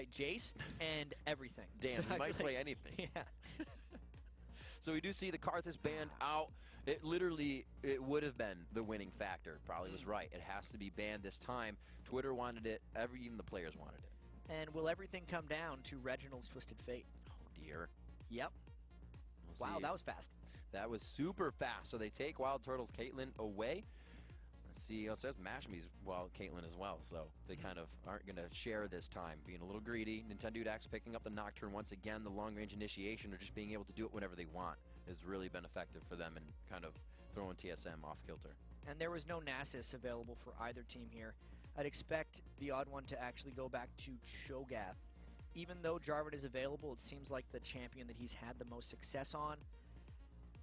play Jace and everything. Damn, So he might play anything. Yeah. So we do see the Karthus banned out. It would have been the winning factor. Probably was right. It has to be banned this time. Twitter wanted it. Even the players wanted it. And will everything come down to Reginald's Twisted Fate? Oh, dear. Yep. We'll Wow, see. that was fast. That was super fast. So they take Wild Turtle's Caitlyn away. Let's see. It says Mashmi's Caitlyn as well. So they kind of aren't going to share this time. Being a little greedy. Nintendo Dax picking up the Nocturne once again. The long-range initiation, or just being able to do it whenever they want, has really been effective for them and kind of throwing TSM off kilter. And there was no Nasus available for either team here. I'd expect the odd one to actually go back to Cho'Gath. Even though Jarvan is available, it seems like the champion that he's had the most success on.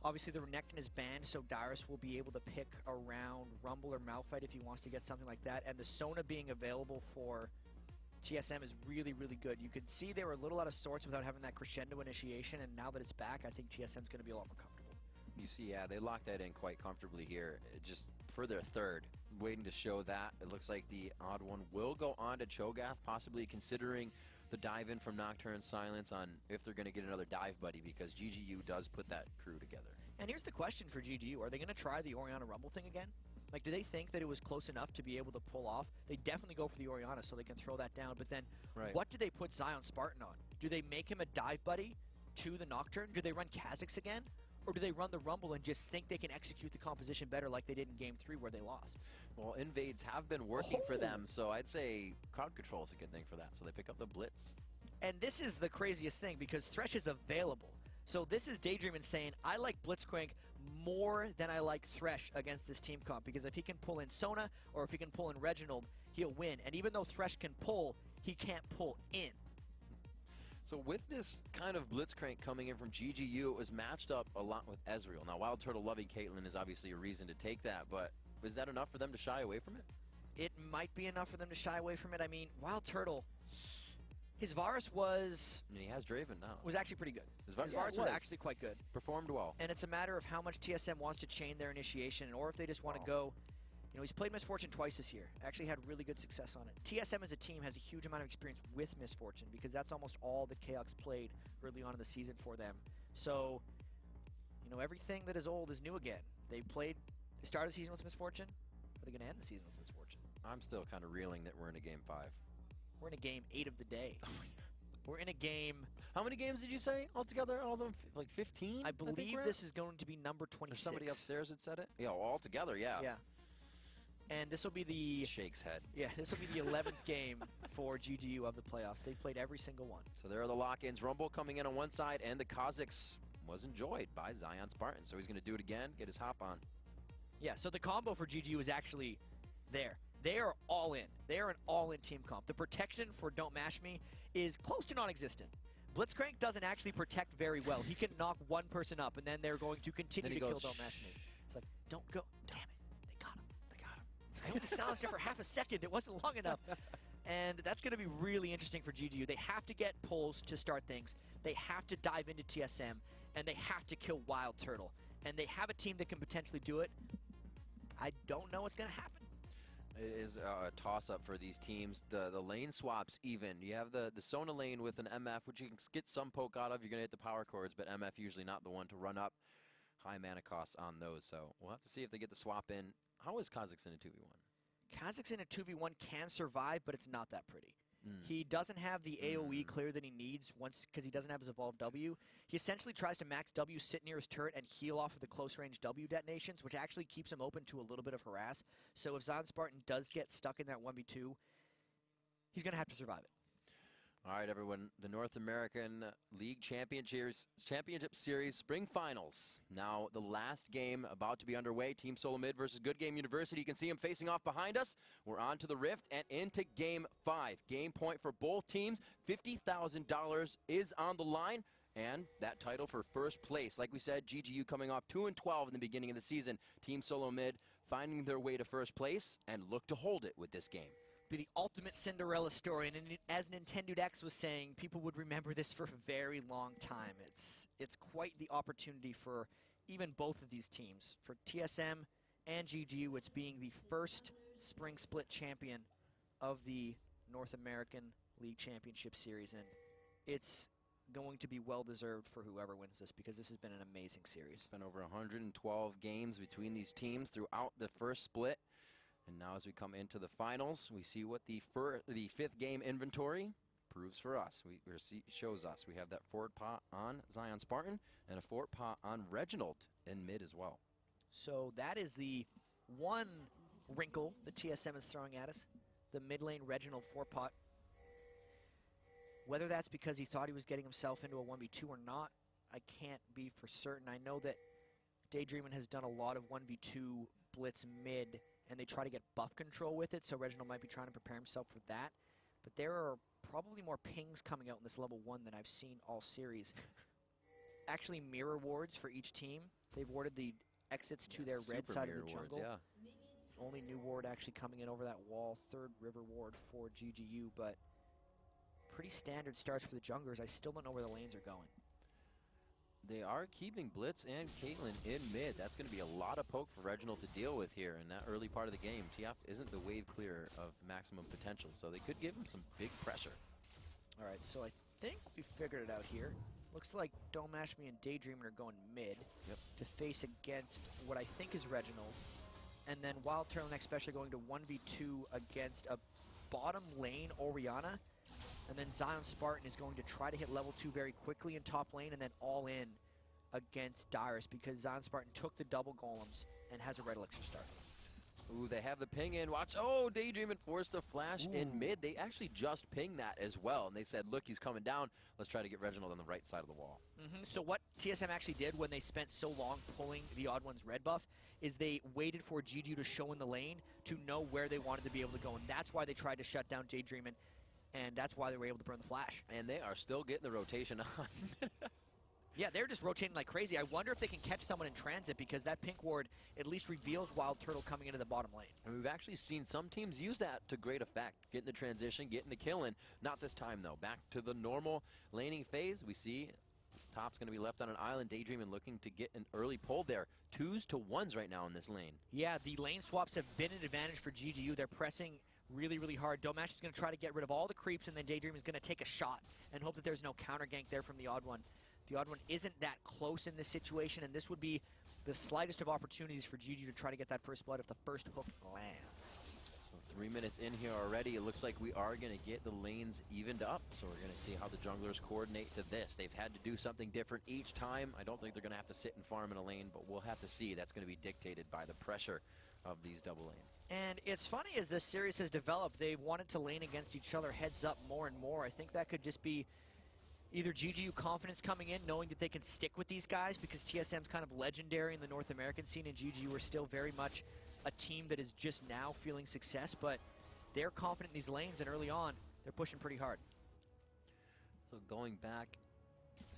Obviously, the Renekton is banned, so Dyrus will be able to pick around Rumble or Malphite if he wants to get something like that. And the Sona being available for TSM is really, really good. You could see they were a little out of sorts without having that crescendo initiation, and now that it's back, I think TSM's going to be a lot more comfortable. You see, yeah, they locked that in quite comfortably here. Just for their third, waiting to show that. It looks like the odd one will go on to Cho'Gath, possibly considering the dive in from Nocturne Silence on if they're going to get another dive buddy, because GGU does put that crew together. And here's the question for GGU. Are they going to try the Orianna Rumble thing again? Like, do they think that it was close enough to be able to pull off? They definitely go for the Orianna so they can throw that down. But then what do they put Zion Spartan on? Do they make him a dive buddy to the Nocturne? Do they run Kha'Zix again? Or do they run the Rumble and just think they can execute the composition better like they did in Game 3 where they lost? Well, invades have been working for them, so I'd say crowd control is a good thing for that. So they pick up the Blitz. And this is the craziest thing because Thresh is available. So this is Daydreaming saying, I like Blitzcrank more than I like Thresh against this team comp, because if he can pull in Sona or if he can pull in Reginald, he'll win. And even though Thresh can pull, he can't pull in. So with this kind of Blitzcrank coming in from GGU, it was matched up a lot with Ezreal. Now, Wild Turtle loving Caitlyn is obviously a reason to take that, but is that enough for them to shy away from it? It might be enough for them to shy away from it. I mean, Wild Turtle, his Varus was... And he has Draven now. Was actually pretty good. His Varus was actually quite good. Performed well. And it's a matter of how much TSM wants to chain their initiation, or if they just want to go... You know, he's played Miss Fortune twice this year. Actually had really good success on it. TSM as a team has a huge amount of experience with Miss Fortune because that's almost all that Chaox played early on in the season for them. So, you know, everything that is old is new again. They started the season with Miss Fortune. Are they going to end the season with Miss Fortune? I'm still kind of reeling that we're in a Game 5. We're in a Game 8 of the day. We're in a game... How many games did you say altogether? All of them? Like 15? I believe this is going to be number 26. Somebody upstairs had said it? Yeah, all together, yeah. Yeah. And this will be the... Shake's head. Yeah, this will be the 11th game for GGU of the playoffs. They've played every single one. So there are the lock-ins. Rumble coming in on one side, and the Kha'Zix was enjoyed by Zion Spartan. So he's going to do it again, get his hop on. Yeah, so the combo for GGU is actually there. They are all in. They are an all-in team comp. The protection for Don't Mash Me is close to non-existent. Blitzcrank doesn't actually protect very well. He can knock one person up, and then they're going to continue to kill Don't Mash Me. It's like, don't go. Damn it. They got him. They got him. I only silenced him for half a second. It wasn't long enough. And that's going to be really interesting for GGU. They have to get pulls to start things. They have to dive into TSM, and they have to kill Wild Turtle. And they have a team that can potentially do it. I don't know what's going to happen. It is a toss-up for these teams. The lane swaps even. You have the Sona lane with an MF, which you can get some poke out of. You're going to hit the power chords, but MF usually not the one to run up. High mana costs on those, so we'll have to see if they get the swap in. How is Kha'Zix in a 2v1? Kha'Zix in a 2v1 can survive, but it's not that pretty. He doesn't have the AoE clear that he needs because he doesn't have his evolved W. He essentially tries to max W, sit near his turret, and heal off of the close range W detonations, which actually keeps him open to a little bit of harass. So if Zion Spartan does get stuck in that 1v2, he's going to have to survive it. All right, everyone. The North American League Championship Series Spring Finals. Now the last game about to be underway. Team Solo Mid versus Good Game University. You can see them facing off behind us. We're on to the Rift and into Game 5. Game point for both teams. $50,000 is on the line. And that title for first place. Like we said, GGU coming off 2-12 in the beginning of the season. Team Solo Mid finding their way to first place and look to hold it with this game. Be the ultimate Cinderella story, and as Nintendo X was saying, people would remember this for a very long time. It's quite the opportunity for even both of these teams. For TSM and GGU, it's being the first spring split champion of the North American League Championship Series, and it's going to be well-deserved for whoever wins this because this has been an amazing series. It's been over 112 games between these teams throughout the first split. And now as we come into the finals, we see what the fifth game inventory proves for us. Shows us. We have that forward pot on Zion Spartan and a forward pot on Reginald in mid as well. So that is the one wrinkle that TSM is throwing at us. The mid lane Reginald 4-pot. Whether that's because he thought he was getting himself into a 1v2 or not, I can't be for certain. I know that Daydreamin has done a lot of 1v2 blitz mid, and they try to get buff control with it, so Reginald might be trying to prepare himself for that. But there are probably more pings coming out in this level 1 than I've seen all series. Actually, mirror wards for each team. They've warded the exits to their red side of the jungle. Wards, yeah. Only new ward actually coming in over that wall. Third river ward for GGU, but pretty standard starts for the junglers. I still don't know where the lanes are going. They are keeping Blitz and Caitlyn in mid. That's going to be a lot of poke for Reginald to deal with here in that early part of the game. TF isn't the wave clearer of maximum potential, so they could give him some big pressure. All right, so I think we figured it out here. Looks like Don't Mash Me and Daydreamin are going mid to face against what I think is Reginald. And then Wild Turtleneck especially going to 1v2 against a bottom lane Orianna. And then Zion Spartan is going to try to hit level 2 very quickly in top lane and then all in against Dyrus because Zion Spartan took the double golems and has a red elixir start. Ooh, they have the ping in. Watch. Oh, Daydreamin forced a flash in mid. They actually just pinged that as well. And they said, look, he's coming down. Let's try to get Reginald on the right side of the wall. So what TSM actually did when they spent so long pulling the Odd One's red buff is they waited for GGU to show in the lane to know where they wanted to be able to go. And that's why they tried to shut down Daydreamin. And that's why they were able to burn the flash. And they are still getting the rotation on. Yeah, they're just rotating like crazy. I wonder if they can catch someone in transit because that pink ward at least reveals Wild Turtle coming into the bottom lane. And we've actually seen some teams use that to great effect. Getting the transition, getting the kill in. Not this time, though. Back to the normal laning phase. We see top's going to be left on an island. Daydreamin looking to get an early pull there. 2s to 1s right now in this lane. Yeah, the lane swaps have been an advantage for GGU. They're pressing really, really hard. Domash is going to try to get rid of all the creeps, and then Daydream is going to take a shot and hope that there's no counter gank there from the Odd One. The Odd One isn't that close in this situation, and this would be the slightest of opportunities for GGU to try to get that first blood if the first hook lands. So 3 minutes in here already. It looks like we are going to get the lanes evened up, so we're going to see how the junglers coordinate to this. They've had to do something different each time. I don't think they're going to have to sit and farm in a lane, but we'll have to see. That's going to be dictated by the pressure of these double lanes. And it's funny as this series has developed, they've wanted to lane against each other heads up more and more. I think that could just be either GGU confidence coming in, knowing that they can stick with these guys because TSM's kind of legendary in the North American scene, and GGU are still very much a team that is just now feeling success, but they're confident in these lanes, and early on, they're pushing pretty hard. So going back,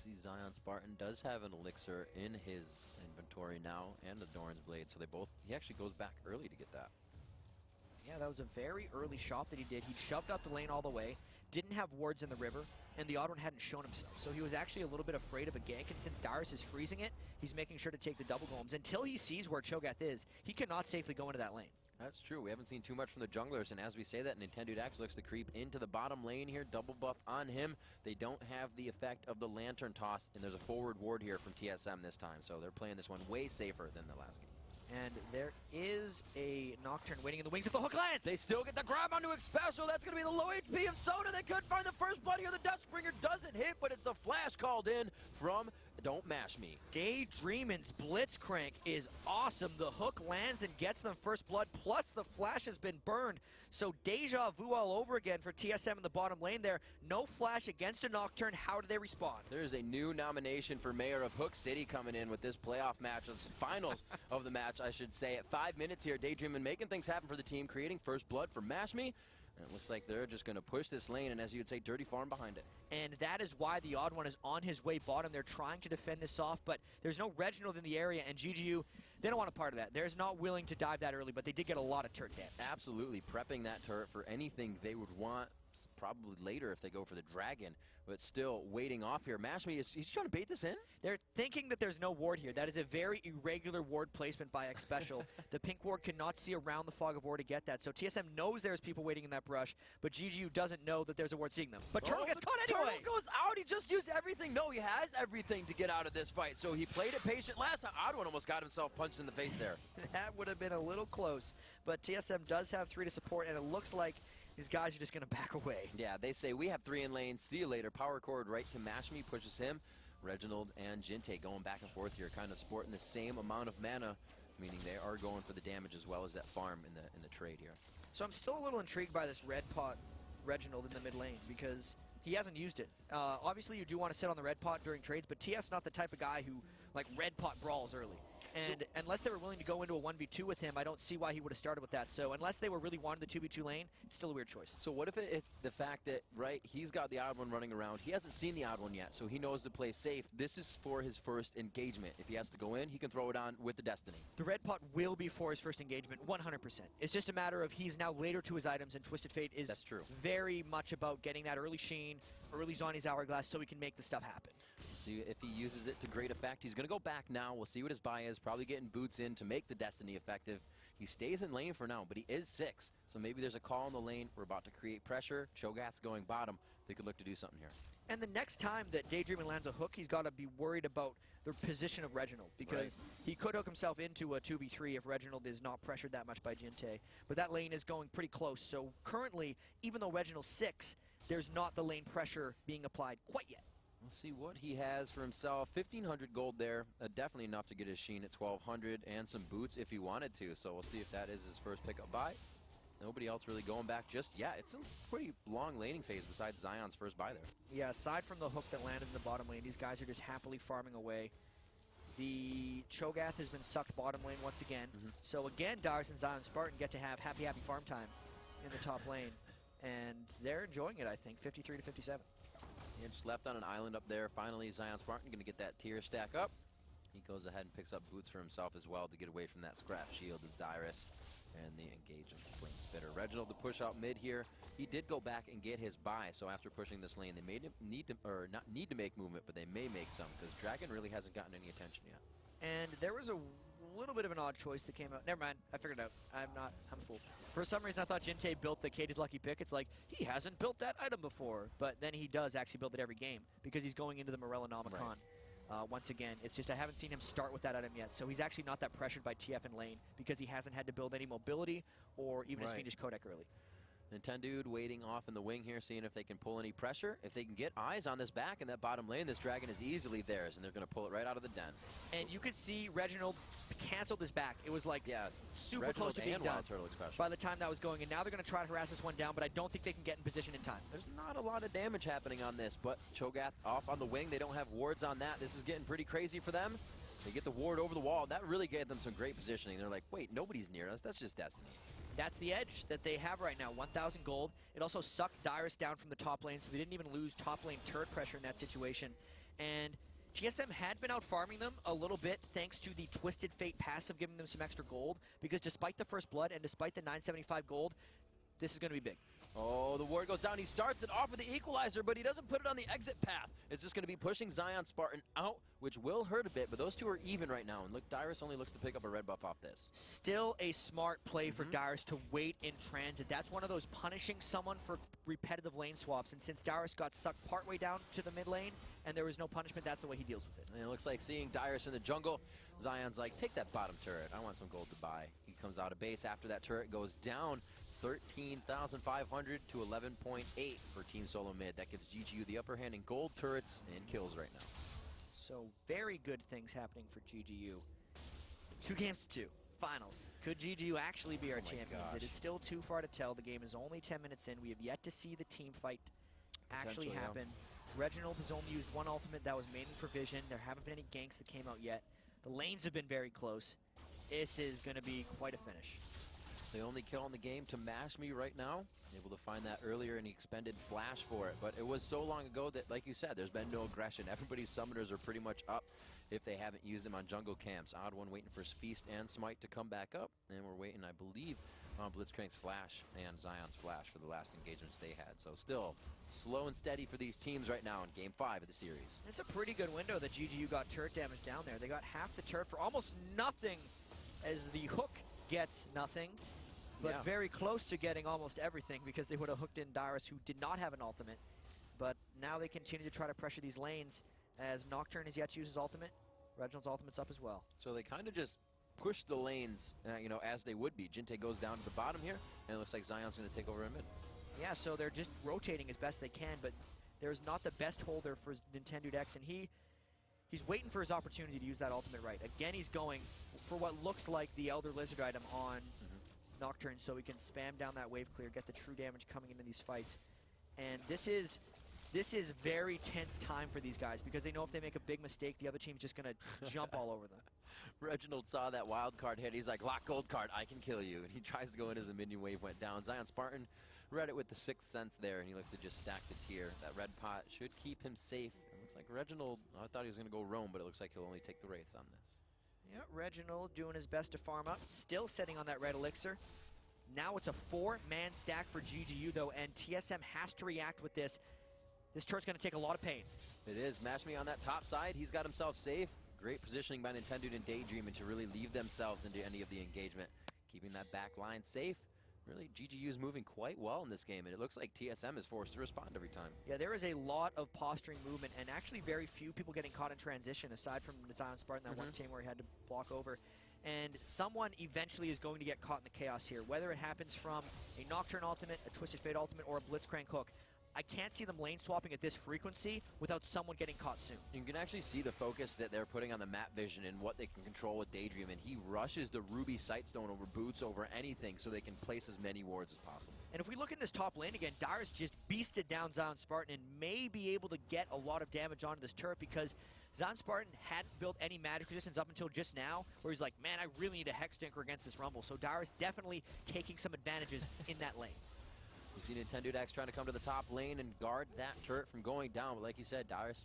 see Zion Spartan does have an elixir in his inventory now, and the Doran's Blade, so he actually goes back early to get that. Yeah, that was a very early shot that he did. He shoved up the lane all the way, didn't have wards in the river, and the Odd One hadn't shown himself. So he was actually a little bit afraid of a gank, and since Dyrus is freezing it, he's making sure to take the double golems. Until he sees where Cho'Gath is, he cannot safely go into that lane. That's true. We haven't seen too much from the junglers, and as we say that, Nintendo Dax looks to creep into the bottom lane here. Double buff on him. They don't have the effect of the lantern toss, and there's a forward ward here from TSM this time, so they're playing this one way safer than the last game. And there is a Nocturne waiting in the wings of the hook lands. They still get the grab onto Expatrial. That's going to be the low HP of Soda. They could find the first blood here. The Duskbringer doesn't hit, but it's the flash called in from Don't Mash Me. Daydreamin's Blitzcrank is awesome. The hook lands and gets them first blood, plus the flash has been burned. So deja vu all over again for TSM in the bottom lane there. No flash against a Nocturne. How do they respond? There's a new nomination for Mayor of Hook City coming in with this playoff match, finals of the match, I should say. At 5 minutes here, Daydreamin making things happen for the team, creating first blood for Mash Me. And it looks like they're just going to push this lane, and as you would say, Dirty Farm behind it. And that is why the Odd One is on his way bottom. They're trying to defend this off, but there's no Reginald in the area, and GGU, they don't want a part of that. They're not willing to dive that early, but they did get a lot of turret damage. Absolutely, prepping that turret for anything they would want probably later if they go for the dragon, but still waiting off here. Mashme, he's trying to bait this in? They're thinking that there's no ward here. That is a very irregular ward placement by X Special. The pink ward cannot see around the fog of war to get that. So TSM knows there's people waiting in that brush, but GGU doesn't know that there's a ward seeing them. But Turtle gets caught anyway! Turtle goes out, he just used everything. No, he has everything to get out of this fight, so he played it patient last time. Oddone almost got himself punched in the face there. That would have been a little close, but TSM does have 3 to support, and it looks like these guys are just going to back away. Yeah, they say, we have 3 in lane, see you later. Power chord right to Mashme, pushes him. Reginald and Jinte going back and forth here, kind of sporting the same amount of mana, meaning they are going for the damage as well as that farm in the trade here. So I'm still a little intrigued by this red pot Reginald in the mid lane because he hasn't used it. Obviously, you do want to sit on the red pot during trades, but TF's not the type of guy who, like, red pot brawls early. And unless they were willing to go into a 1v2 with him, I don't see why he would have started with that. So unless they were really wanting the 2v2 lane, it's still a weird choice. So what if it's the fact that, right, he's got the odd one running around. He hasn't seen the odd one yet, so he knows to play safe. This is for his first engagement. If he has to go in, he can throw it on with the Destiny. The red pot will be for his first engagement, 100%. It's just a matter of he's now later to his items, and Twisted Fate is very much about getting that early Sheen, early Zonni's Hourglass, so he can make the stuff happen. See if he uses it to great effect. He's going to go back now. We'll see what his buy is. Probably getting boots in to make the Destiny effective. He stays in lane for now, but he is 6. So maybe there's a call in the lane. We're about to create pressure. Cho'Gath's going bottom. They could look to do something here. And the next time that Daydreamin lands a hook, he's got to be worried about the position of Reginald, because he could hook himself into a 2v3 if Reginald is not pressured that much by Jinte. But that lane is going pretty close. So currently, even though Reginald's 6, there's not the lane pressure being applied quite yet. We'll see what he has for himself. 1,500 gold there. Definitely enough to get his Sheen at 1,200 and some boots if he wanted to. So we'll see if that is his first pickup buy. Nobody else really going back just yet. It's a pretty long laning phase besides Zion's first buy there. Yeah, aside from the hook that landed in the bottom lane, these guys are just happily farming away. The Cho'Gath has been sucked bottom lane once again. So again, Darius and Zion Spartan get to have happy farm time in the top lane. And they're enjoying it, I think, 53 to 57. Yeah, just left on an island up there. Finally, Zion Spartan going to get that tier stack up. He goes ahead and picks up boots for himself as well to get away from that scrap shield of Dyrus and the engage of the Flame Spitter. Reginald to push out mid here. He did go back and get his buy, so after pushing this lane, they made him not need to make movement, but they may make some, because Dragon really hasn't gotten any attention yet. And there was a little bit of an odd choice that came out. Never mind, I figured it out. I'm a fool. For some reason, I thought Jinte built the Katie's Lucky Pick. It's like, he hasn't built that item before. But then he does actually build it every game, because he's going into the Morellonomicon. Once again, it's just I haven't seen him start with that item yet. So he's actually not that pressured by TF in lane, because he hasn't had to build any mobility or even his Fiendish Kodak early. Nintendude waiting off in the wing here, seeing if they can pull any pressure. If they can get eyes on this back in that bottom lane, this Dragon is easily theirs, and they're going to pull it right out of the den. And you could see Reginald canceled this back. It was like super Reginald close to being done especially. by the time that was going. And now they're going to try to harass this one down, but I don't think they can get in position in time. There's not a lot of damage happening on this, but Cho'Gath off on the wing. They don't have wards on that. This is getting pretty crazy for them. They get the ward over the wall. That really gave them some great positioning. They're like, wait, nobody's near us. That's just Destiny. That's the edge that they have right now, 1,000 gold. It also sucked Dyrus down from the top lane, so they didn't even lose top lane turret pressure in that situation. And TSM had been out farming them a little bit thanks to the Twisted Fate passive giving them some extra gold, because despite the first blood and despite the 975 gold, this is going to be big. Oh, the ward goes down. He starts it off with the equalizer, but he doesn't put it on the exit path. It's just going to be pushing Zion Spartan out, which will hurt a bit, but those two are even right now. And look, Dyrus only looks to pick up a red buff off this. Still a smart play for Dyrus to wait in transit. That's one of those punishing someone for repetitive lane swaps. And since Dyrus got sucked partway down to the mid lane and there was no punishment, that's the way he deals with it. And it looks like seeing Dyrus in the jungle, Zion's like, take that bottom turret. I want some gold to buy. He comes out of base after that turret goes down. 13,500 to 11.8 for Team Solo Mid. That gives GGU the upper hand in gold, turrets, and kills right now. So very good things happening for GGU. 2 games to 2. Finals. Could GGU actually be our champions? It is still too far to tell. The game is only 10 minutes in. We have yet to see the team fight actually happen. Reginald has only used one ultimate that was mainly for vision. There haven't been any ganks that came out yet. The lanes have been very close. This is going to be quite a finish. The only kill in the game to Mashme right now. Able to find that earlier, and he expended Flash for it. But it was so long ago that, like you said, there's been no aggression. Everybody's summoners are pretty much up if they haven't used them on jungle camps. Odd one waiting for his Feast and Smite to come back up. And we're waiting, I believe, Blitzcrank's flash and Zion's flash for the last engagements they had. So still slow and steady for these teams right now in Game 5 of the series. It's a pretty good window that GGU got turret damage down there. They got half the turret for almost nothing as the hook gets nothing, but very close to getting almost everything because they would have hooked in Dyrus, who did not have an ultimate. But now they continue to try to pressure these lanes as Nocturne is yet to use his ultimate. Reginald's ultimate's up as well. So they kind of just push the lanes, you know, as they would be. Jinte goes down to the bottom here, and it looks like Zion's going to take over in mid. Yeah, so they're just rotating as best they can, but there's not the best holder for Nintendo X, and he's waiting for his opportunity to use that ultimate right. Again, he's going for what looks like the Elder Lizard item on Nocturne, so he can spam down that wave clear, get the true damage coming into these fights. And this is very tense time for these guys because they know if they make a big mistake, the other team's just going to jump all over them. Reginald saw that wild card hit. He's like, lock gold card, I can kill you. And he tries to go in as the minion wave went down. Zion Spartan read it with the sixth sense there, and he looks to just stack the tier. That red pot should keep him safe. It looks like Reginald, I thought he was going to go roam, but it looks like he'll only take the wraiths on this. Yeah, Reginald doing his best to farm up, still setting on that red elixir. Now it's a 4-man stack for GGU, though, and TSM has to react with this. This turret's going to take a lot of pain. It is. Match Me on that top side. He's got himself safe. Great positioning by Nintendo and Daydream to really leave themselves into any of the engagement. Keeping that back line safe. Really, GGU is moving quite well in this game, and it looks like TSM is forced to respond every time. Yeah, there is a lot of posturing movement, and actually very few people getting caught in transition, aside from Zion Spartan, that one team where he had to block over. And someone eventually is going to get caught in the chaos here, whether it happens from a Nocturne ultimate, a Twisted Fate ultimate, or a Blitzcrank hook. I can't see them lane swapping at this frequency without someone getting caught soon. You can actually see the focus that they're putting on the map vision and what they can control with Daydream, and he rushes the Ruby Sightstone over boots, over anything, so they can place as many wards as possible. And if we look in this top lane again, Dyrus just beasted down Zion Spartan and may be able to get a lot of damage onto this turret because Zion Spartan hadn't built any magic resistance up until just now, where he's like, man, I really need a Hex Dinker against this Rumble. So Dyrus definitely taking some advantages in that lane. You see Nintendo Dax trying to come to the top lane and guard that turret from going down, but like you said, Dyrus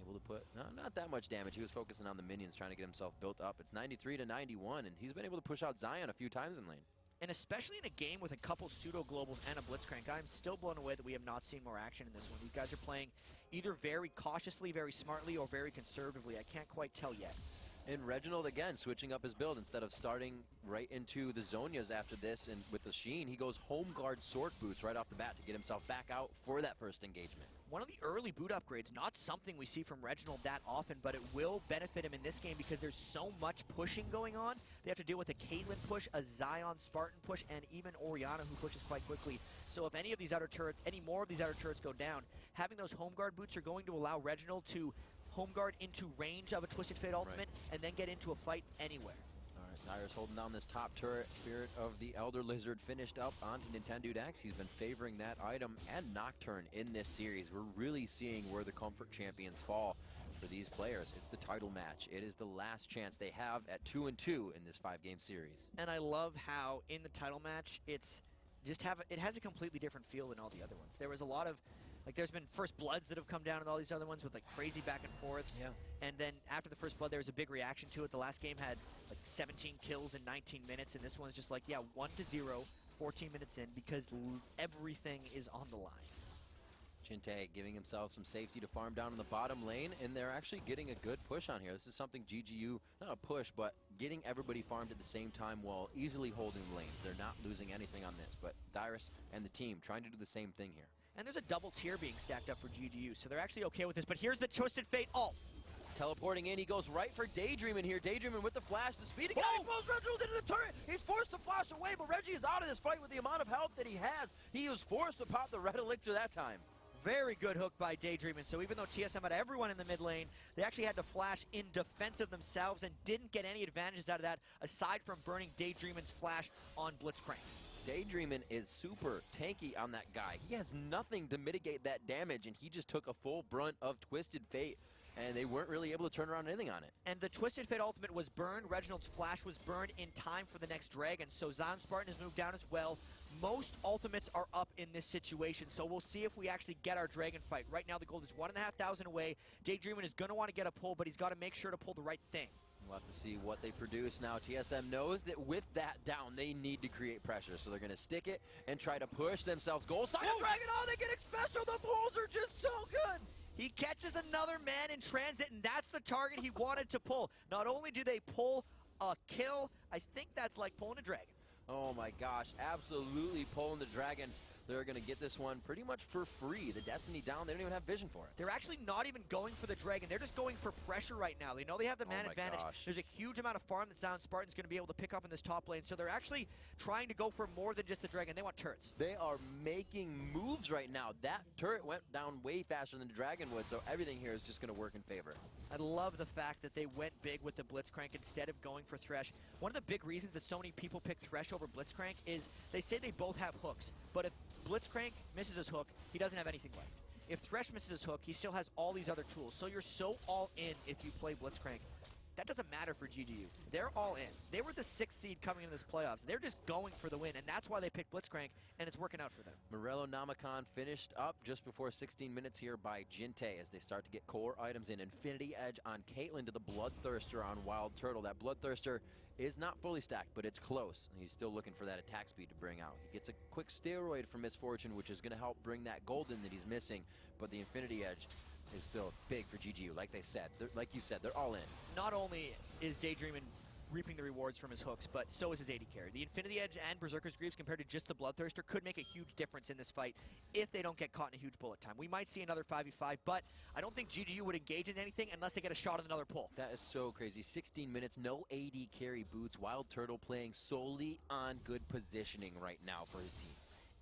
able to put not that much damage. He was focusing on the minions, trying to get himself built up. It's 93 to 91, and he's been able to push out Zion a few times in lane. And especially in a game with a couple pseudo-globals and a Blitzcrank, I'm still blown away that we have not seen more action in this one. These guys are playing either very cautiously, very smartly, or very conservatively. I can't quite tell yet. And Reginald, again, switching up his build. Instead of starting right into the Zonias after this and with the Sheen, he goes Home Guard Sword Boots right off the bat to get himself back out for that first engagement. One of the early boot upgrades, not something we see from Reginald that often, but it will benefit him in this game because there's so much pushing going on. They have to deal with a Caitlyn push, a Zion Spartan push, and even Orianna who pushes quite quickly. So if any of these outer turrets, any more of these outer turrets go down, having those Home Guard boots are going to allow Reginald to Home Guard into range of a Twisted Fate ultimate and then get into a fight anywhere. All right, Dyrus holding down this top turret. Spirit of the Elder Lizard finished up onto Nintendo Dax. He's been favoring that item and Nocturne in this series. We're really seeing where the comfort champions fall for these players. It's the title match. It is the last chance they have at 2-2 in this 5-game series. And I love how in the title match, it has a completely different feel than all the other ones. There was a lot of there's been First Bloods that have come down and all these other ones with crazy back and forths. Yeah. And then after the First Blood, there was a big reaction to it. The last game had 17 kills in 19 minutes, and this one's just 1-0, 14 minutes in, because everything is on the line. Jinte giving himself some safety to farm down in the bottom lane, and they're actually getting a good push on here. This is something GGU, not a push, but getting everybody farmed at the same time while easily holding lanes. They're not losing anything on this, but Dyrus and the team trying to do the same thing here. And there's a double tier being stacked up for GGU, so they're actually okay with this. But here's the Twisted Fate ult. Teleporting in, he goes right for Daydreaming here. Daydreaming with the flash, the speed again. He pulls Reginald into the turret. He's forced to flash away, but Reggie is out of this fight with the amount of health that he has. He was forced to pop the red elixir that time. Very good hook by Daydreaming. So even though TSM had everyone in the mid lane, they actually had to flash in defense of themselves and didn't get any advantages out of that, aside from burning Daydreaming's flash on Blitzcrank. Daydreamin' is super tanky on that guy. He has nothing to mitigate that damage, and he just took a full brunt of Twisted Fate, and they weren't really able to turn around anything on it. And the Twisted Fate ultimate was burned. Reginald's flash was burned in time for the next dragon, so Zion Spartan has moved down as well. Most ultimates are up in this situation, so we'll see if we actually get our dragon fight. Right now, the gold is 1,500 away. Daydreamin' is going to want to get a pull, but he's got to make sure to pull the right thing. We'll have to see what they produce now. TSM knows that with that down, they need to create pressure, so they're going to stick it and try to push themselves. Goal side of Dragon, oh, they get it special. The pulls are just so good. He catches another man in transit, and that's the target he wanted to pull. Not only do they pull a kill, I think that's like pulling a dragon. Oh my gosh, absolutely pulling the dragon. They're going to get this one pretty much for free. The Destiny down, they don't even have vision for it. They're actually not even going for the dragon. They're just going for pressure right now. They know they have the man advantage. Gosh. There's a huge amount of farm that Sound Spartan's going to be able to pick up in this top lane. So they're actually trying to go for more than just the dragon. They want turrets. They are making moves right now. That turret went down way faster than the dragon would, so everything here is just going to work in favor. I love the fact that they went big with the Blitzcrank instead of going for Thresh. One of the big reasons that so many people pick Thresh over Blitzcrank is they say they both have hooks. But if Blitzcrank misses his hook, he doesn't have anything left. If Thresh misses his hook, he still has all these other tools. So you're so all in if you play Blitzcrank. That doesn't matter for GGU. They're all in. They were the 6th seed coming into this playoffs. They're just going for the win, and that's why they picked Blitzcrank, and it's working out for them. Morello Namicon finished up just before 16 minutes here by Jinte as they start to get core items in. Infinity Edge on Caitlyn to the Bloodthirster on Wild Turtle. That Bloodthirster is not fully stacked, but it's close. He's still looking for that attack speed to bring out. He gets a quick steroid from Misfortune, which is going to help bring that gold in that he's missing, but the Infinity Edge is still big for GGU. Like they said, like you said, they're all in. Not only is Daydreamin reaping the rewards from his hooks, but so is his AD carry. The Infinity Edge and Berserker's Greaves compared to just the Bloodthirster could make a huge difference in this fight if they don't get caught in a huge bullet time. We might see another 5v5, but I don't think GGU would engage in anything unless they get a shot at another pull. That is so crazy. 16 minutes, no AD carry boots. Wild Turtle playing solely on good positioning right now for his team.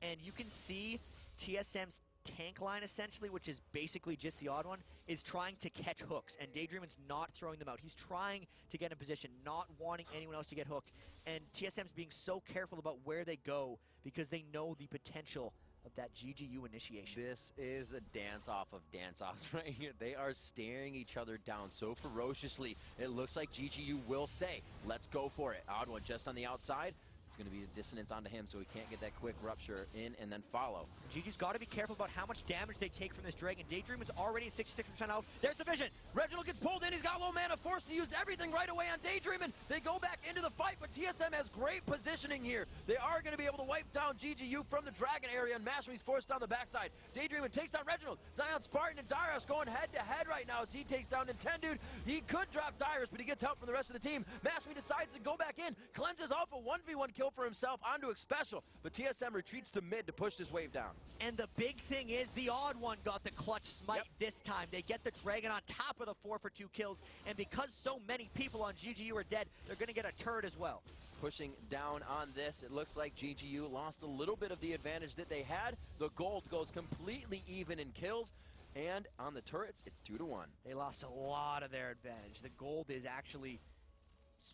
And you can see TSM's tank line, essentially, which is basically just the odd one, is trying to catch hooks, and Daydreamin's not throwing them out. He's trying to get in position, not wanting anyone else to get hooked, and TSM's being so careful about where they go because they know the potential of that GGU initiation. This is a dance-off of dance-offs right here. They are staring each other down so ferociously. It looks like GGU will say, let's go for it. Odd one just on the outside. It's going to be a dissonance onto him, so he can't get that quick rupture in and then follow. GG's got to be careful about how much damage they take from this Dragon. Daydreamin's already at 66% out. There's the vision. Reginald gets pulled in. He's got low mana, forced to use everything right away on Daydreamin. They go back into the fight, but TSM has great positioning here. They are going to be able to wipe down GGU from the Dragon area, and Mastery's forced down the backside. Daydreamin takes down Reginald. Zion Spartan and Dyrus going head-to-head right now as he takes down Nintendude. He could drop Dyrus, but he gets help from the rest of the team. Mastery decides to go back in, cleanses off a 1v1 kill for himself onto a special, but TSM retreats to mid to push this wave down. And the big thing is the odd one got the clutch smite this time. They get the Dragon on top of the 4 for 2 kills, and because so many people on GGU are dead, they're going to get a turret as well. Pushing down on this, it looks like GGU lost a little bit of the advantage that they had. The gold goes completely even in kills, and on the turrets, it's 2-1. They lost a lot of their advantage. The gold is actually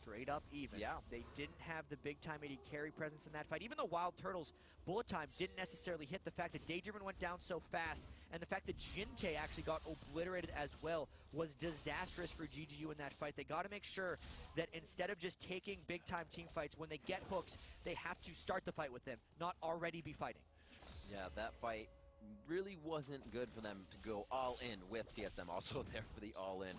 straight up even. Yeah. They didn't have the big time AD carry presence in that fight. Even though Wild Turtle's bullet time didn't necessarily hit, the fact that Daydreamin went down so fast and the fact that Jinte actually got obliterated as well was disastrous for GGU in that fight. They got to make sure that instead of just taking big time team fights, when they get hooks, they have to start the fight with them, not already be fighting. Yeah, that fight really wasn't good for them to go all in with TSM also there for the all in.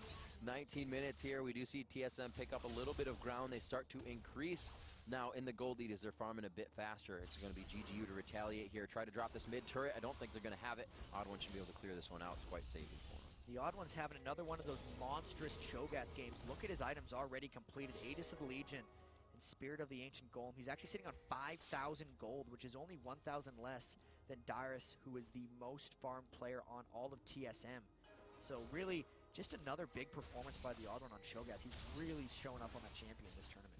19 minutes here, we do see TSM pick up a little bit of ground. They start to increase now in the gold lead as they're farming a bit faster. It's going to be GGU to retaliate here, try to drop this mid turret. I don't think they're going to have it. Odd One should be able to clear this one out. It's quite saving for him. The Odd One's having another one of those monstrous Cho'Gath games. Look at his items already completed. Aegis of the Legion and Spirit of the Ancient Golem. He's actually sitting on 5,000 gold, which is only 1,000 less than Dyrus, who is the most farmed player on all of TSM. So really, just another big performance by the Odd One on Cho'Gath. He's really showing up on that champion this tournament.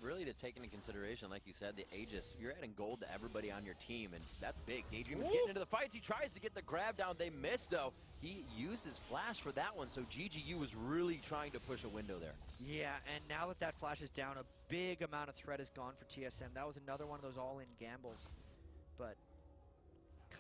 Really, to take into consideration, like you said, the Aegis, you're adding gold to everybody on your team, and that's big. Daydreamin's getting into the fights. He tries to get the grab down. They missed, though. He used his flash for that one, so GGU was really trying to push a window there. Yeah, and now that that flash is down, a big amount of threat is gone for TSM. That was another one of those all-in gambles, but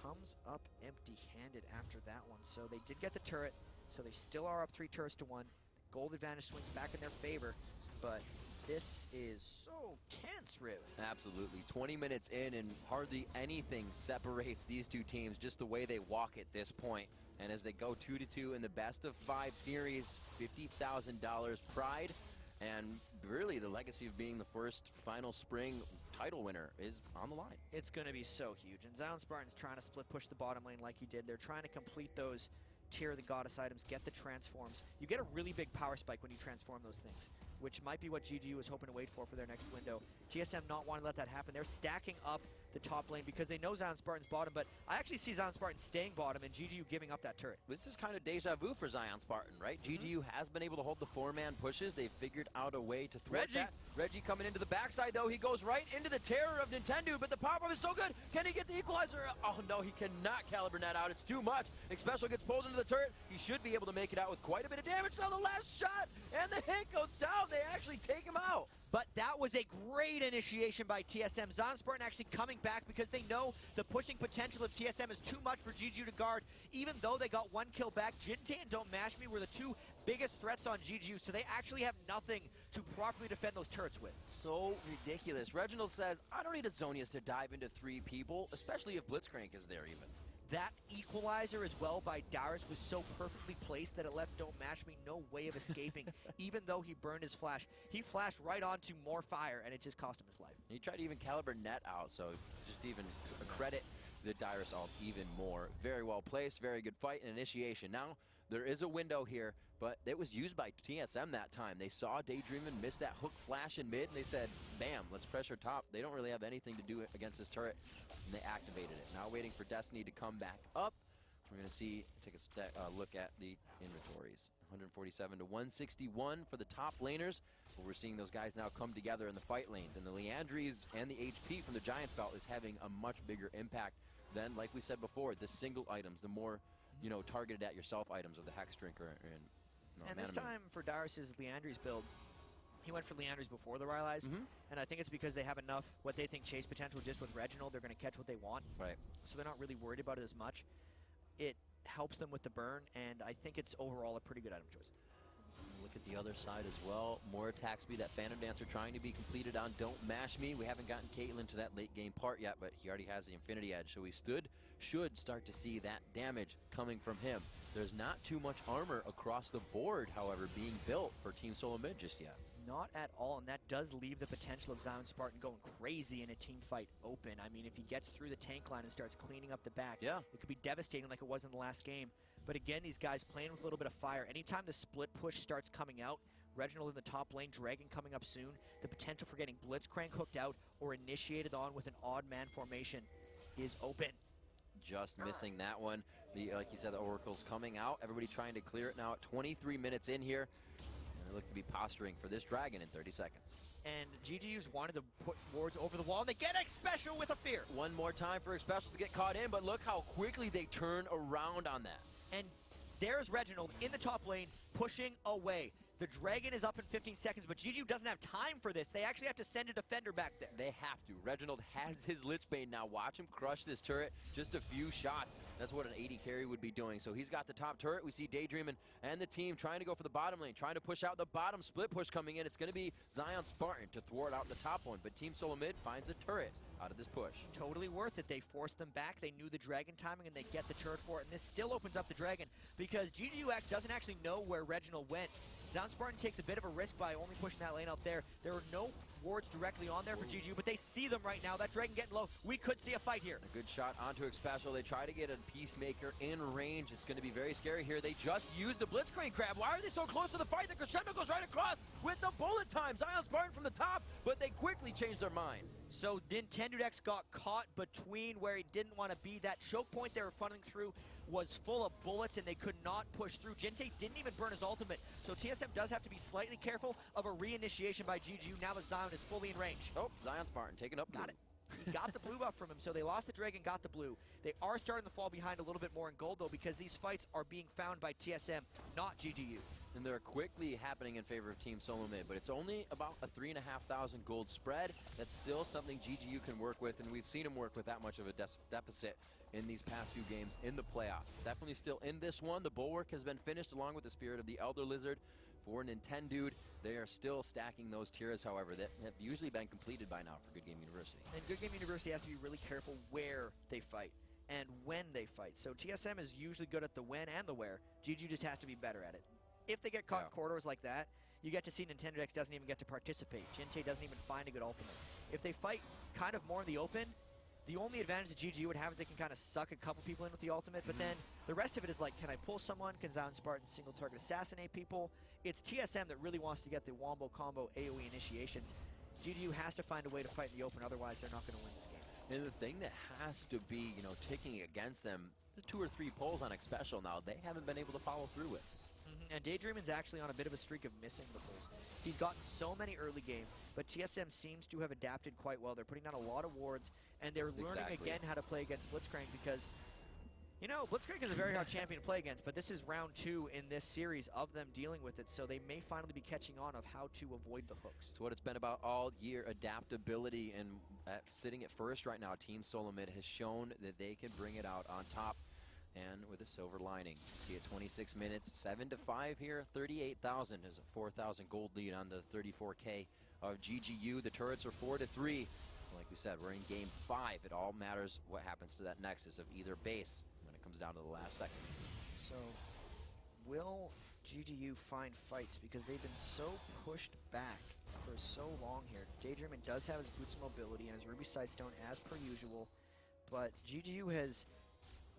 comes up empty-handed after that one. So they did get the turret, so they still are up 3 turrets to 1. The gold advantage swings back in their favor, but this is so tense, Riv. Absolutely. 20 minutes in, and hardly anything separates these two teams, just the way they walk at this point. And as they go 2-2 in the best of 5 series, $50,000 pride And really, the legacy of being the first final spring title winner is on the line. It's going to be so huge. And Zion Spartan's trying to split push the bottom lane like he did. They're trying to complete those tier of the goddess items, get the transforms. You get a really big power spike when you transform those things, which might be what GGU is hoping to wait for their next window. TSM not wanting to let that happen. They're stacking up the top lane because they know Zion Spartan's bottom, but I actually see Zion Spartan staying bottom and GGU giving up that turret. This is kind of deja vu for Zion Spartan, right? GGU has been able to hold the 4-man pushes. They've figured out a way to thwart that. Reggie coming into the backside, though. He goes right into the terror of Nintendo, but the pop-up is so good. Can he get the equalizer? Oh, no, he cannot caliber net out. It's too much. Xpecial gets pulled into the turret. He should be able to make it out with quite a bit of damage. Now the last shot, and the hit goes down. They actually take him out. But that was a great initiation by TSM. Zion Spartan actually coming back because they know the pushing potential of TSM is too much for GGU to guard. Even though they got one kill back, Jinte and Don't Mash Me were the two biggest threats on GGU, so they actually have nothing to properly defend those turrets with. So ridiculous. Reginald says, I don't need a Zonius to dive into 3 people, especially if Blitzcrank is there even. That equalizer as well by Darius was so perfectly placed that it left Don't Mash Me no way of escaping, even though he burned his flash. He flashed right onto more fire, and it just cost him his life. He tried to even caliber net out, so just even credit the Darius ult even more. Very well placed, very good fight and initiation. Now, there is a window here, but it was used by TSM that time. They saw Daydreamin miss that hook flash in mid, and they said, bam, let's pressure top. They don't really have anything to do against this turret, and they activated it. Now waiting for Destiny to come back up. We're going to take a look at the inventories. 147 to 161 for the top laners. But we're seeing those guys now come together in the fight lanes, and the Leandries and the HP from the Giant Belt is having a much bigger impact than, like we said before, the single items, the more targeted at yourself items of the Hex Drinker and this time for Darius's Leandry's build, he went for Leandry's before the Rylai's, and I think it's because they have enough what they think chase potential just with Reginald. They're going to catch what they want, right? So they're not really worried about it as much. It helps them with the burn, and I think it's overall a pretty good item choice. Look at the other side as well. More attack speed. That Phantom Dancer trying to be completed on Don't Mash Me. We haven't gotten Caitlyn to that late game part yet, but he already has the Infinity Edge, so we should start to see that damage coming from him. There's not too much armor across the board, however, being built for Team Solo Mid just yet. Not at all, and that does leave the potential of Zion Spartan going crazy in a team fight open. I mean, if he gets through the tank line and starts cleaning up the back, it could be devastating like it was in the last game. But again, these guys playing with a little bit of fire. Anytime the split push starts coming out, Reginald in the top lane, Dragon coming up soon, the potential for getting Blitzcrank hooked out or initiated on with an odd man formation is open. Just missing that one. Like you said, the Oracle's coming out. Everybody trying to clear it now at 23 minutes in here. And they look to be posturing for this Dragon in 30 seconds. And GGU's wanted to put wards over the wall, and they get Xpecial with a fear. One more time for Xpecial to get caught in, but look how quickly they turn around on that. And there's Reginald in the top lane, pushing away. The Dragon is up in 15 seconds, but GGU doesn't have time for this. They actually have to send a defender back there. They have to. Reginald has his Lichbane now. Watch him crush this turret. Just a few shots. That's what an 80 carry would be doing. So he's got the top turret. We see Daydreamin and the team trying to go for the bottom lane, trying to push out the bottom split push coming in. It's going to be Zion Spartan to thwart out the top one, but Team Solo Mid finds a turret out of this push. Totally worth it. They forced them back. They knew the Dragon timing, and they get the turret for it. And this still opens up the Dragon because GGU doesn't actually know where Reginald went. Zion Spartan takes a bit of a risk by only pushing that lane out there. There are no wards directly on there for GGU, but they see them right now. That Dragon getting low. We could see a fight here. A good shot onto Xpecial. They try to get a Peacemaker in range. It's going to be very scary here. They just used the Blitzcrank grab. Why are they so close to the fight? The crescendo goes right across with the bullet time. Zion Spartan from the top, but they quickly changed their mind. So Nintendo X got caught between where he didn't want to be. That choke point they were funneling through was full of bullets, and they could not push through. Jinte didn't even burn his ultimate, so TSM does have to be slightly careful of a reinitiation by GGU now that Zion is fully in range. Oh, Zion Spartan taking up blue. Got it. He got the blue buff from him, so they lost the Dragon, got the blue. They are starting to fall behind a little bit more in gold, though, because these fights are being found by TSM, not GGU. And they're quickly happening in favor of Team Solo Mid, but it's only about a 3,500 gold spread. That's still something GGU can work with, and we've seen them work with that much of a deficit in these past few games in the playoffs. Definitely still in this one. The Bulwark has been finished along with the Spirit of the Elder Lizard. For Nintendo, they are still stacking those tiers, however, that have usually been completed by now for Good Game University. And Good Game University has to be really careful where they fight and when they fight. So TSM is usually good at the when and the where. GGU just has to be better at it. If they get caught in corridors like that, you get to see Nintendo X doesn't even get to participate. Jinte doesn't even find a good ultimate. If they fight kind of more in the open, the only advantage that GGU would have is they can kind of suck a couple people in with the ultimate, but then the rest of it is like, can I pull someone? Can Zion Spartan single target assassinate people? It's TSM that really wants to get the Wombo combo AoE initiations. GGU has to find a way to fight in the open, otherwise they're not going to win this game. And the thing that has to be, you know, taking against them, the 2 or 3 pulls on X Special now, they haven't been able to follow through with. And Daydreamin's actually on a bit of a streak of missing the pulls. He's gotten so many early game, but TSM seems to have adapted quite well. They're putting down a lot of wards, and they're learning again how to play against Blitzcrank because, you know, Blitzcrank is a very hard champion to play against, but this is round 2 in this series of them dealing with it, so they may finally be catching on of how to avoid the hooks. It's what it's been about all year, adaptability, and sitting at first right now, Team Solomid has shown that they can bring it out on top. And with a silver lining, see at 26 minutes, 7-5 here, 38,000 is a 4,000 gold lead on the 34K of GGU. The turrets are 4-3. Like we said, we're in game 5. It all matters what happens to that nexus of either base when it comes down to the last seconds. So, will GGU find fights? Because they've been so pushed back for so long here. Daydreamin does have his boots mobility and his Ruby Sightstone as per usual, but GGU has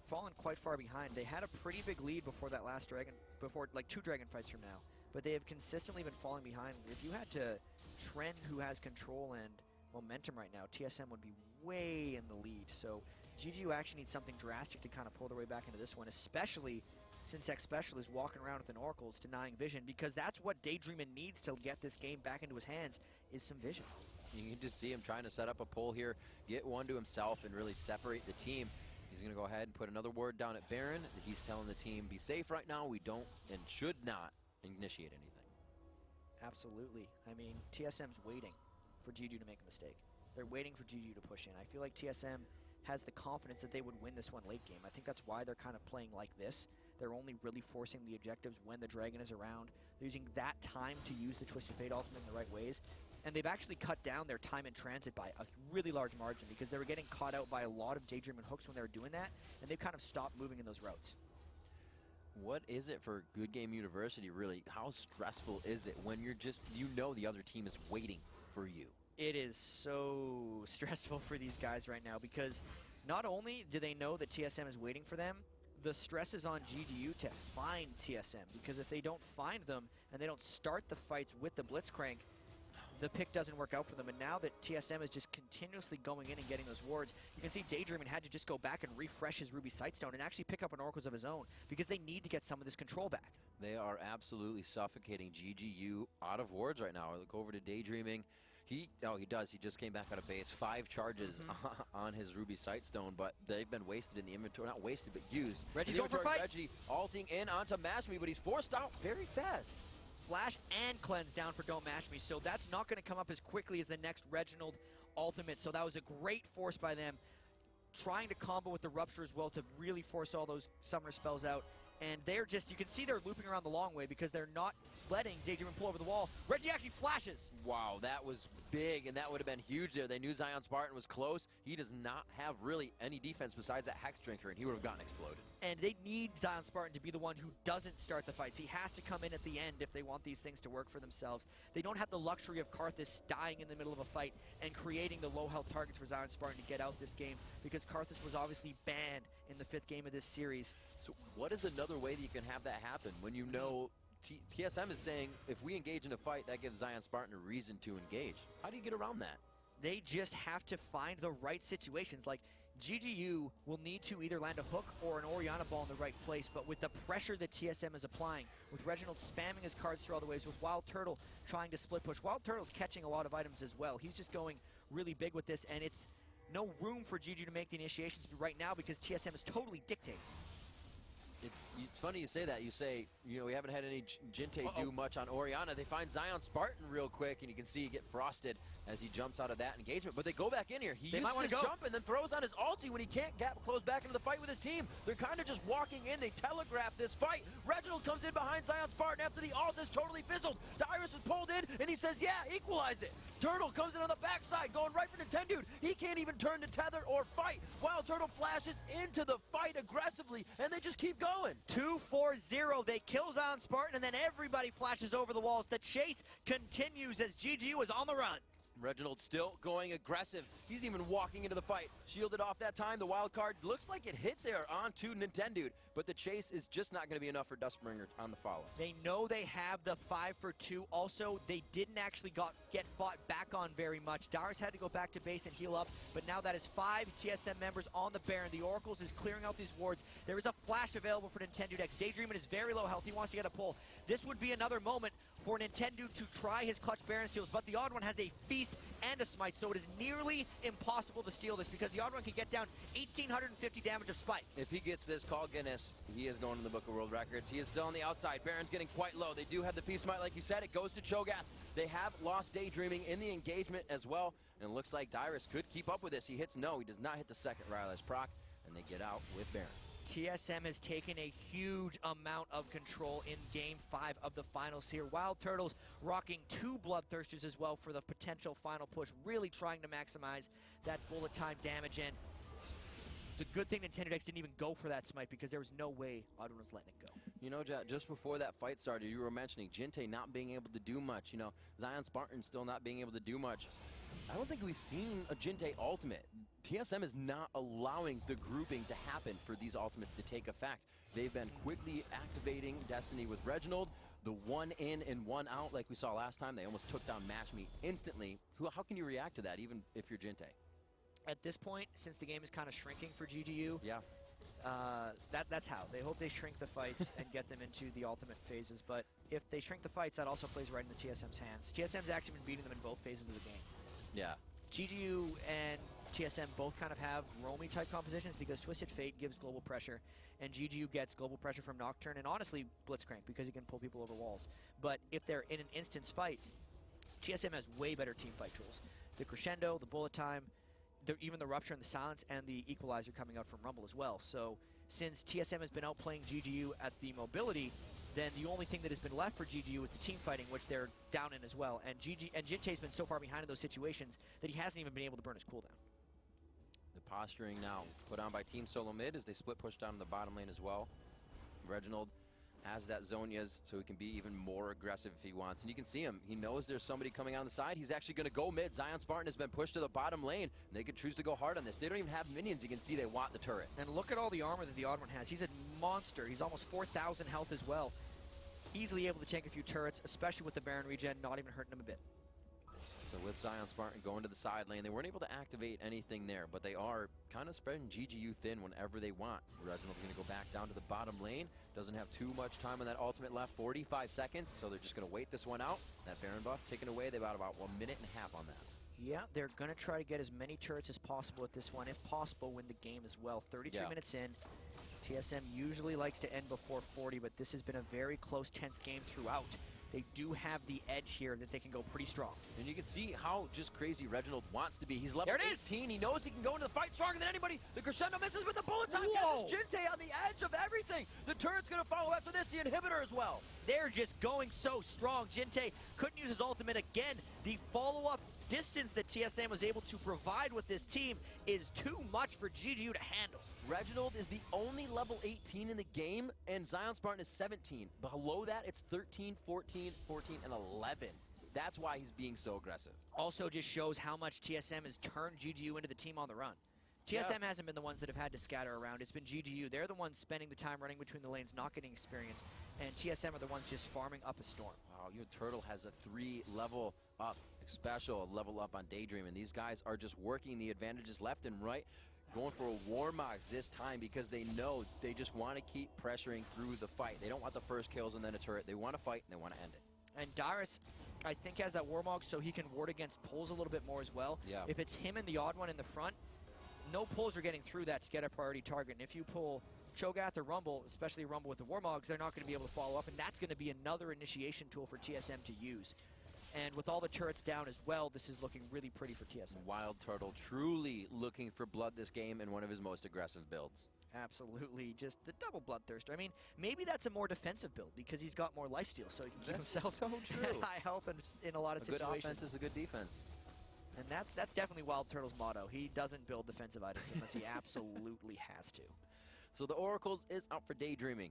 fallen quite far behind. They had a pretty big lead before that last dragon, before like 2 dragon fights from now, but they have consistently been falling behind. If you had to trend who has control and momentum right now, TSM would be way in the lead. So GGU actually needs something drastic to kind of pull their way back into this one, especially since X Special is walking around with an Oracle, it's denying vision, because that's what Daydreamin needs to get this game back into his hands, is some vision. You can just see him trying to set up a pull here, get one to himself, and really separate the team. He's going to go ahead and put another ward down at Baron. He's telling the team, be safe right now. We don't and should not initiate anything. Absolutely. I mean, TSM's waiting for GGU to make a mistake. They're waiting for GGU to push in. I feel like TSM has the confidence that they would win this one late game. I think that's why they're kind of playing like this. They're only really forcing the objectives when the dragon is around. They're using that time to use the Twisted Fate ultimate in the right ways. And they've actually cut down their time in transit by a really large margin because they were getting caught out by a lot of Daydreamin hooks when they were doing that, and they've kind of stopped moving in those routes. What is it for Good Game University, really? How stressful is it when you're just, you know the other team is waiting for you? It is so stressful for these guys right now because not only do they know that TSM is waiting for them, the stress is on GGU to find TSM, because if they don't find them and they don't start the fights with the Blitzcrank, the pick doesn't work out for them. And now that TSM is just continuously going in and getting those wards, you can see Daydreamin had to just go back and refresh his Ruby Sightstone and actually pick up an Oracles of his own because they need to get some of this control back. They are absolutely suffocating GGU out of wards right now. I look over to Daydreaming. He does. He just came back out of base. 5 charges on his Ruby Sightstone, but they've been wasted in the inventory. Not wasted, but used. Reggie's going for fight. Reggie ulting in onto Mashme, but he's forced out very fast. Flash and cleanse down for Don't Mash Me, so that's not going to come up as quickly as the next Reginald ultimate, so that was a great force by them, trying to combo with the Rupture as well to really force all those summoner spells out. And they're just, you can see they're looping around the long way because they're not letting Daydreamin pull over the wall. Reggie actually flashes. Wow, that was big, and that would have been huge there. They knew Zion Spartan was close. He does not have really any defense besides that Hex Drinker, and he would have gotten exploded. And they need Zion Spartan to be the one who doesn't start the fights. He has to come in at the end if they want these things to work for themselves. They don't have the luxury of Karthus dying in the middle of a fight and creating the low health targets for Zion Spartan to get out this game, because Karthus was obviously banned in the 5th game of this series. So what is another way that you can have that happen when you know TSM is saying if we engage in a fight, that gives Zion Spartan a reason to engage? How do you get around that? They just have to find the right situations. Like, GGU will need to either land a hook or an Orianna ball in the right place, but with the pressure that TSM is applying, with Reginald spamming his cards through all the ways, with Wild Turtle trying to split push. Wild Turtle's catching a lot of items as well. He's just going really big with this, and it's no room for GGU to make the initiations right now because TSM is totally dictating. It's funny you say that. You say, you know, we haven't had any Jinte do much on Orianna. They find Zion Spartan real quick, and you can see he get frosted as he jumps out of that engagement. But they go back in here. He uses his jump and then throws on his ulti when he can't close back into the fight with his team. They're kind of just walking in. They telegraph this fight. Reginald comes in behind Zion Spartan after the ult is totally fizzled. Dyrus is pulled in, and he says, yeah, equalize it. Turtle comes in on the backside, going right for Nintendo. He can't even turn to tether or fight. Wild Turtle flashes into the fight aggressively, and they just keep going. going. 2-4-0. They kill Zion Spartan, and then everybody flashes over the walls. The chase continues as GGU is on the run. Reginald still going aggressive. He's even walking into the fight. Shielded off that time. The wild card looks like it hit there onto Nintendo, but the chase is just not going to be enough for Dustbringer on the follow. They know they have the 5-for-2. Also, they didn't actually get fought back on very much. Darius had to go back to base and heal up, but now that is 5 TSM members on the Baron. The Oracles is clearing out these wards. There is a flash available for Nintendo X. Daydreamin is very low health. He wants to get a pull. This would be another moment for Nintendo to try his clutch Baron steals, but the Odd One has a feast and a smite, so it is nearly impossible to steal this because the Odd One can get down 1,850 damage of spike. If he gets this, call Guinness. He is going to the Book of World Records. He is still on the outside. Baron's getting quite low. They do have the Feast Smite, like you said. It goes to Cho'Gath. They have lost Daydreaming in the engagement as well, and it looks like Dyrus could keep up with this. He hits no. He does not hit the second Ryler's proc, and they get out with Baron. TSM has taken a huge amount of control in Game 5 of the finals here. Wild Turtles rocking 2 Bloodthirsters as well for the potential final push, really trying to maximize that bullet time damage in. It's a good thing Nintendo X didn't even go for that smite because there was no way Odd One was letting it go. You know, just before that fight started, you were mentioning Jinte not being able to do much. You know, Zion Spartan still not being able to do much. I don't think we've seen a Jinte ultimate. TSM is not allowing the grouping to happen for these ultimates to take effect. They've been quickly activating Destiny with Reginald. The 1 in and 1 out like we saw last time. They almost took down Match Me instantly. How can you react to that, even if you're Jinte? At this point, since the game is kind of shrinking for GGU, yeah, that's how. They hope they shrink the fights and get them into the ultimate phases. But if they shrink the fights, that also plays right into TSM's hands. TSM's actually been beating them in both phases of the game. Yeah. GGU and TSM both kind of have roamy type compositions because Twisted Fate gives global pressure and GGU gets global pressure from Nocturne and honestly Blitzcrank because he can pull people over walls. But if they're in an instance fight, TSM has way better team fight tools. The Crescendo, the bullet time, even the Rupture and the Silence and the Equalizer coming out from Rumble as well. So since TSM has been outplaying GGU at the mobility, then the only thing that has been left for GGU is the team fighting, which they're down in as well. And Jinte's been so far behind in those situations that he hasn't even been able to burn his cooldown. The posturing now put on by Team Solo Mid as they split push down in the bottom lane as well. Reginald has that Zonias so he can be even more aggressive if he wants. And you can see him. He knows there's somebody coming on the side. He's actually going to go mid. Zion Spartan has been pushed to the bottom lane. And they could choose to go hard on this. They don't even have minions. You can see they want the turret. And look at all the armor that the Odd One has. He's a monster. He's almost 4,000 health as well. Easily able to tank a few turrets, especially with the Baron regen, not even hurting him a bit. So with Zion Spartan going to the side lane, they weren't able to activate anything there, but they are kind of spreading GGU thin whenever they want. Reginald's going to go back down to the bottom lane. Doesn't have too much time on that ultimate left, 45 seconds, so they're just going to wait this one out. That Baron buff taken away. They've got about 1 minute and a half on that. Yeah, they're going to try to get as many turrets as possible with this one. If possible, win the game as well. 33 minutes in. TSM usually likes to end before 40, but this has been a very close, tense game throughout. They do have the edge here that they can go pretty strong. And you can see how just crazy Reginald wants to be. He's level 18. He knows he can go into the fight stronger than anybody. The Crescendo misses with the bullet time. Gets Jinte on the edge of everything. The turret's going to follow after this, the inhibitor as well. They're just going so strong. Jinte couldn't use his ultimate again. The follow-up distance that TSM was able to provide with this team is too much for GGU to handle. Reginald is the only level 18 in the game, and Zion Spartan is 17. Below that, it's 13, 14, 14, and 11. That's why he's being so aggressive. Also just shows how much TSM has turned GGU into the team on the run. TSM hasn't been the ones that have had to scatter around. It's been GGU. They're the ones spending the time running between the lanes, not getting experience. And TSM are the ones just farming up a storm. Wow, your Turtle has a 3 level up special, level up on Daydream. And these guys are just working the advantages left and right. Going for a Warmogs this time because they know they just want to keep pressuring through the fight. They don't want the first kills and then a turret. They want to fight and they want to end it. And Dyrus, I think, has that Warmog so he can ward against pulls a little bit more as well. Yeah. If it's him and the Odd One in the front, no pulls are getting through that to get a priority target. And if you pull Cho'Gath or Rumble, especially Rumble with the Warmogs, they're not going to be able to follow up. And that's going to be another initiation tool for TSM to use. And with all the turrets down as well, this is looking really pretty for TSM. Wild Turtle truly looking for blood this game in one of his most aggressive builds. Absolutely, just the double Bloodthirster. I mean, maybe that's a more defensive build because he's got more lifesteal, so he can keep himself so true. at high health in a lot of situations. A good offense is a good defense. And that's definitely Wild Turtle's motto. He doesn't build defensive items unless he absolutely has to. So the Oracles is out for daydreaming.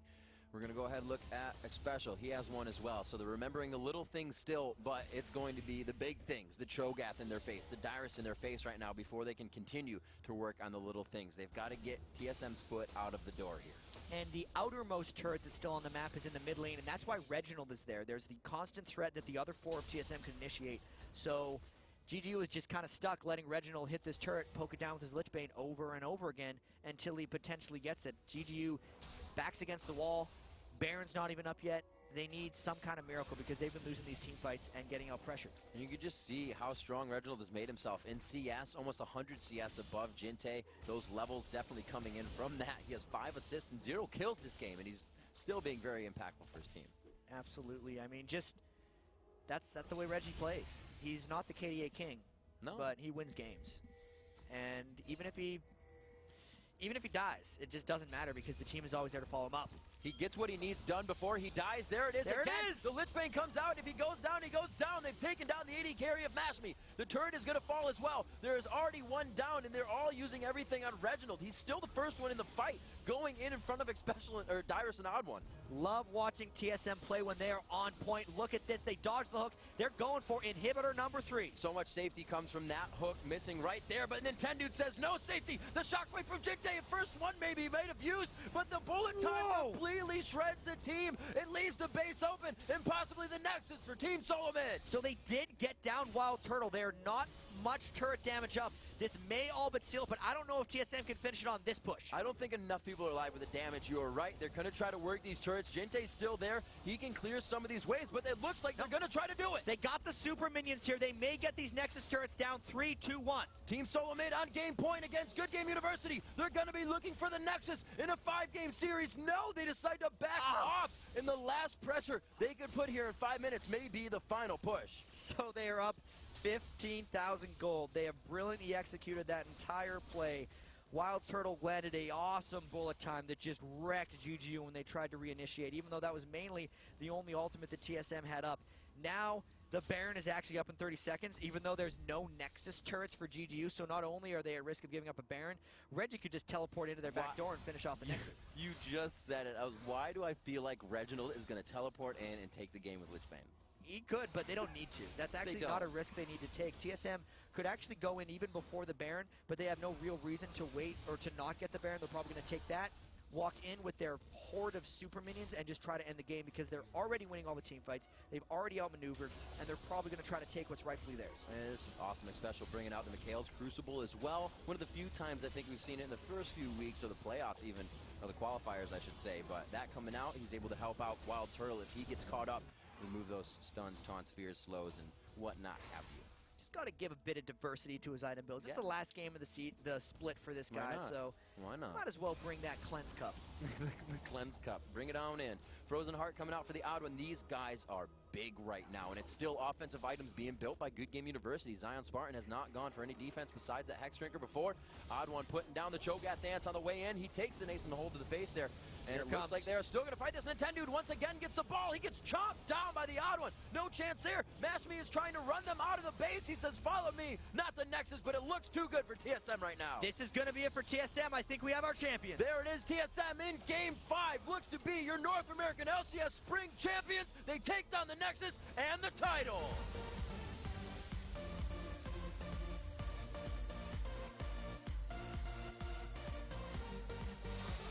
We're going to go ahead and look at Special. He has one as well. So they're remembering the little things still, but it's going to be the big things. The Cho'Gath in their face, the Dyrus in their face right now before they can continue to work on the little things. They've got to get TSM's foot out of the door here. And the outermost turret that's still on the map is in the mid lane, and that's why Reginald is there. There's the constant threat that the other 4 of TSM can initiate. So GGU is just kind of stuck letting Reginald hit this turret, poke it down with his Lichbane over and over again until he potentially gets it. GGU backs against the wall. Baron's not even up yet. They need some kind of miracle because they've been losing these team fights and getting out pressured. And you can just see how strong Reginald has made himself in CS, almost 100 CS above Jinte. Those levels definitely coming in from that. He has 5 assists and 0 kills this game, and he's still being very impactful for his team. Absolutely. I mean, just that's the way Reggie plays. He's not the KDA king, but he wins games. And even if he dies, it just doesn't matter because the team is always there to follow him up. He gets what he needs done before he dies. There it is there again. It is. The Lichbane comes out. If he goes down, he goes down. They've taken down the AD carry of Mashmi. The turret is going to fall as well. There is already one down, and they're all using everything on Reginald. He's still the first one in the fight, going in front of Dyrus and Odd One. Love watching TSM play when they're on point. Look at this. They dodge the hook. They're going for inhibitor number 3. So much safety comes from that hook missing right there, but Nintendo says no safety. The shockwave from Jinte, first one maybe he might have used, but the bullet time completely shreds the team. It leaves the base open and possibly the Nexus for Team Solomid. So they did get down Wild Turtle. They're not much turret damage up. This may all but seal, but I don't know if TSM can finish it on this push. I don't think enough people are alive with the damage. You are right. They're going to try to work these turrets. Jinte's still there. He can clear some of these waves, but it looks like they're going to try to do it. They got the super minions here. They may get these Nexus turrets down 3, 2, 1. Team Solomid on game point against Good Game University. They're going to be looking for the Nexus in a 5-game series. No, they decide to back off. And the last pressure they could put here in 5 minutes may be the final push. So they are up 15,000 gold. They have brilliantly executed that entire play. Wild Turtle landed a awesome bullet time that just wrecked GGU when they tried to reinitiate, even though that was mainly the only ultimate that TSM had up. Now the Baron is actually up in 30 seconds, even though there's no Nexus turrets for GGU, so not only are they at risk of giving up a Baron, Reggie could just teleport into their back door and finish off the Nexus. You just said it. Why do I feel like Reginald is going to teleport in and take the game with Lichbane? He could, but they don't need to. That's actually not a risk they need to take. TSM could actually go in even before the Baron, but they have no real reason to wait or to not get the Baron. They're probably going to take that, walk in with their horde of super minions, and just try to end the game because they're already winning all the team fights. They've already outmaneuvered, and they're probably going to try to take what's rightfully theirs. And this is awesome, especially bringing out the Mikhail's Crucible as well. One of the few times I think we've seen it in the first few weeks of the playoffs even, or the qualifiers I should say, but that coming out, he's able to help out Wild Turtle if he gets caught up. Remove those stuns, taunts, fears, slows, and whatnot have you. Just got to give a bit of diversity to his item builds. It's the last game of the split for this guy, so why not? Might as well bring that Cleanse Cup. The Cleanse Cup. Bring it on in. Frozen Heart coming out for the Odd One. These guys are big right now, and it's still offensive items being built by Good Game University. Zion Spartan has not gone for any defense besides that Hex Drinker before. Odd One putting down the Cho'Gath dance on the way in. He takes an ace in the hold to the face there, and it looks like they're still going to fight this. Nintendo once again gets the ball. He gets chopped down by the Odd One. No chance there. Mashmi is trying to run them out of the base. He says, follow me, not the Nexus, but it looks too good for TSM right now. This is going to be it for TSM. I think we have our champions. There it is, TSM in Game 5. Looks to be your North American LCS Spring Champions. They take down the Nexus and the title.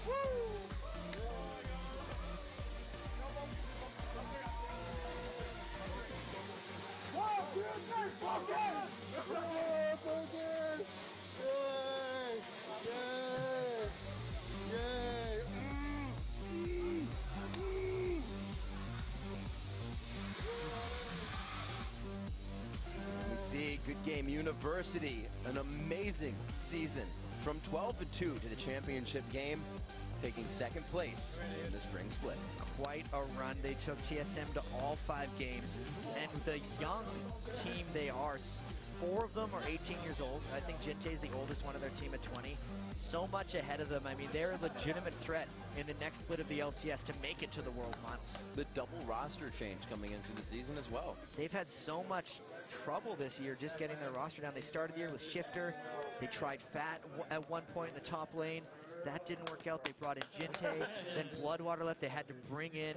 Woo! Good Game University, an amazing season from 12-2 to the championship game, taking second place in the spring split. Quite a run. They took TSM to all 5 games, and the young team they are, 4 of them are 18 years old. I think Jinte's the oldest one of their team at 20. So much ahead of them. I mean, they're a legitimate threat in the next split of the LCS to make it to the World Finals. The double roster change coming into the season as well. They've had so much trouble this year just getting their roster down. They started the year with Shifter. They tried Fat at one point in the top lane. That didn't work out. They brought in Jinte. Then Bloodwater left. They had to bring in